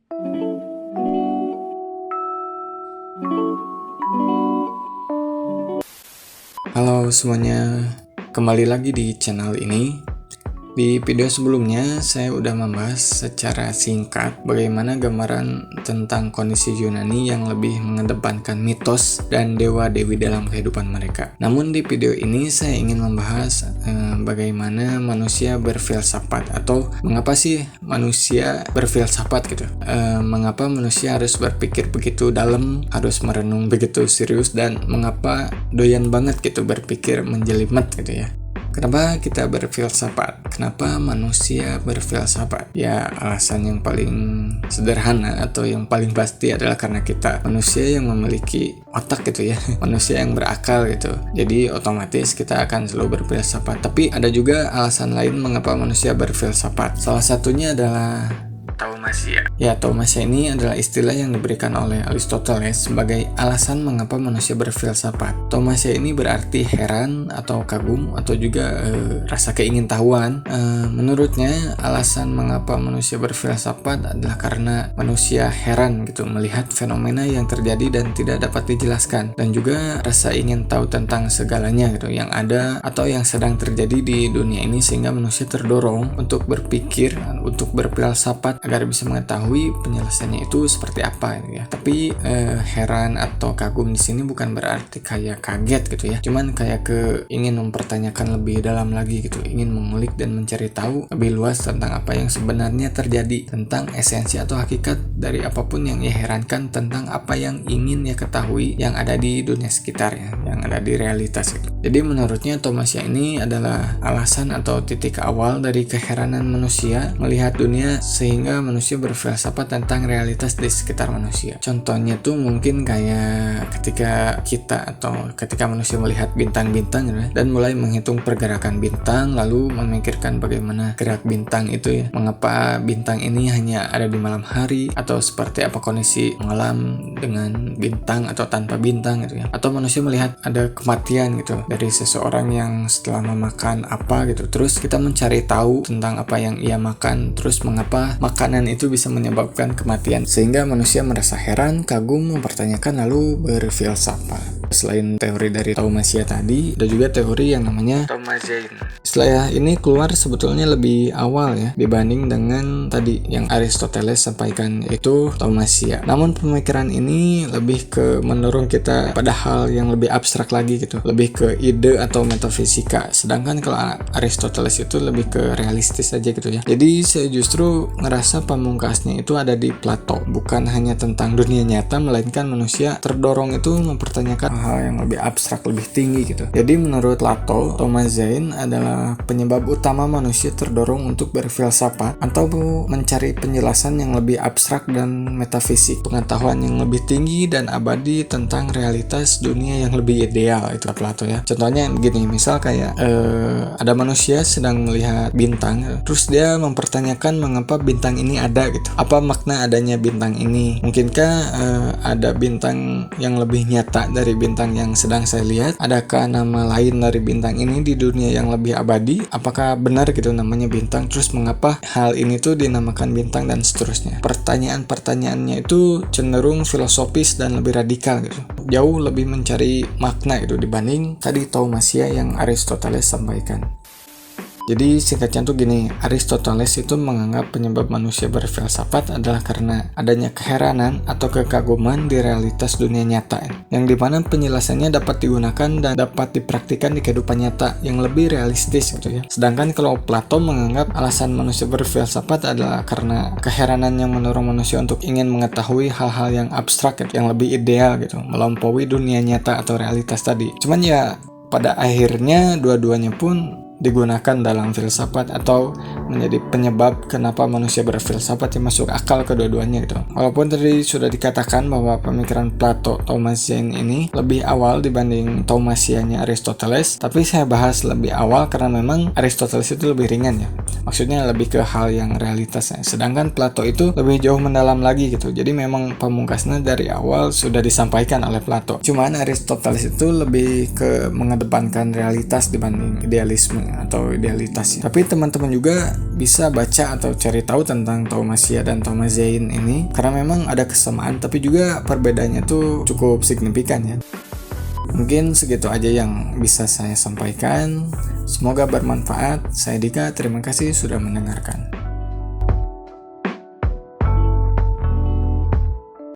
Halo semuanya, kembali lagi di channel ini. Di video sebelumnya saya udah membahas secara singkat bagaimana gambaran tentang kondisi Yunani yang lebih mengedepankan mitos dan dewa-dewi dalam kehidupan mereka. Namun di video ini saya ingin membahas bagaimana manusia berfilsafat, atau mengapa sih manusia berfilsafat gitu. Mengapa manusia harus berpikir begitu dalam, harus merenung begitu serius, dan mengapa doyan banget gitu berpikir menjelimet gitu ya. Kenapa kita berfilsafat? Kenapa manusia berfilsafat? Ya, alasan yang paling sederhana atau yang paling pasti adalah karena kita manusia yang memiliki otak gitu ya, manusia yang berakal gitu. Jadi otomatis kita akan selalu berfilsafat. Tapi ada juga alasan lain mengapa manusia berfilsafat. Salah satunya adalah taumasia. Ya, taumasia ini adalah istilah yang diberikan oleh Aristoteles sebagai alasan mengapa manusia berfilsafat. Taumasia ini berarti heran atau kagum atau juga rasa keingintahuan. Menurutnya alasan mengapa manusia berfilsafat adalah karena manusia heran gitu melihat fenomena yang terjadi dan tidak dapat dijelaskan, dan juga rasa ingin tahu tentang segalanya gitu yang ada atau yang sedang terjadi di dunia ini, sehingga manusia terdorong untuk berpikir, untuk berfilsafat agar bisa mengetahui penyelesaiannya itu seperti apa gitu ya. Tapi heran atau kagum di sini bukan berarti kayak kaget gitu ya. Cuman kayak ingin mempertanyakan lebih dalam lagi gitu, ingin mengulik dan mencari tahu lebih luas tentang apa yang sebenarnya terjadi, tentang esensi atau hakikat dari apapun yang ia herankan, tentang apa yang ingin ia ketahui yang ada di dunia sekitarnya, yang ada di realitas gitu. Jadi menurutnya taumasia ini adalah alasan atau titik awal dari keheranan manusia melihat dunia, sehingga manusia berfilsafat tentang realitas di sekitar manusia. Contohnya tuh mungkin kayak ketika manusia melihat bintang-bintang gitu, dan mulai menghitung pergerakan bintang, lalu memikirkan bagaimana gerak bintang itu ya, mengapa bintang ini hanya ada di malam hari, atau seperti apa kondisi malam dengan bintang atau tanpa bintang gitu ya. Atau manusia melihat ada kematian gitu dari seseorang yang setelah memakan apa gitu, terus kita mencari tahu tentang apa yang ia makan, terus mengapa makanan itu bisa menyebabkan kematian, sehingga manusia merasa heran, kagum, mempertanyakan, lalu berfilsafat. Selain teori dari taumasia tadi, ada juga teori yang namanya taumazein. Istilah ini keluar sebetulnya lebih awal ya dibanding dengan tadi yang Aristoteles sampaikan, itu taumasia. Namun pemikiran ini lebih ke mendorong kita pada hal yang lebih abstrak lagi gitu, lebih ke ide atau metafisika. Sedangkan kalau Aristoteles itu lebih ke realistis aja gitu ya. Jadi saya justru ngerasa pamungkasnya itu ada di Plato, bukan hanya tentang dunia nyata, melainkan manusia terdorong itu mempertanyakan hal yang lebih abstrak, lebih tinggi gitu. Jadi menurut Plato, taumazein adalah penyebab utama manusia terdorong untuk berfilsafat atau mencari penjelasan yang lebih abstrak dan metafisik, pengetahuan yang lebih tinggi dan abadi tentang realitas dunia yang lebih ideal, itu Plato ya. Contohnya gini, misal kayak ada manusia sedang melihat bintang, terus dia mempertanyakan mengapa bintang ini ada gitu, apa makna adanya bintang ini, mungkinkah ada bintang yang lebih nyata dari bintang yang sedang saya lihat, adakah nama lain dari bintang ini di dunia yang lebih abadi, apakah benar gitu namanya bintang, terus mengapa hal ini tuh dinamakan bintang, dan seterusnya. Pertanyaan-pertanyaannya itu cenderung filosofis dan lebih radikal gitu, jauh lebih mencari makna gitu dibanding tadi taumasia yang Aristoteles sampaikan. Jadi singkatnya tuh gini, Aristoteles itu menganggap penyebab manusia berfilsafat adalah karena adanya keheranan atau kekaguman di realitas dunia nyata, yang dimana penjelasannya dapat digunakan dan dapat dipraktikkan di kehidupan nyata yang lebih realistis gitu ya. Sedangkan kalau Plato menganggap alasan manusia berfilsafat adalah karena keheranan yang mendorong manusia untuk ingin mengetahui hal-hal yang abstrak gitu, yang lebih ideal gitu, melampaui dunia nyata atau realitas tadi. Cuman ya pada akhirnya dua-duanya pun digunakan dalam filsafat atau menjadi penyebab kenapa manusia berfilsafat, yang masuk akal kedua-duanya gitu. Walaupun tadi sudah dikatakan bahwa pemikiran Plato Taumazein ini lebih awal dibanding taumasianya Aristoteles, tapi saya bahas lebih awal karena memang Aristoteles itu lebih ringan ya. Maksudnya lebih ke hal yang realitasnya. Sedangkan Plato itu lebih jauh mendalam lagi gitu. Jadi memang pamungkasnya dari awal sudah disampaikan oleh Plato. Cuman Aristoteles itu lebih ke mengedepankan realitas dibanding idealisme. atau idealitas ya. Tapi teman-teman juga bisa baca atau cari tahu tentang Taumasya dan Taumaziyin ini, karena memang ada kesamaan tapi juga perbedaannya tuh cukup signifikan ya. Mungkin segitu aja yang bisa saya sampaikan. Semoga bermanfaat. Saya Dika, terima kasih sudah mendengarkan.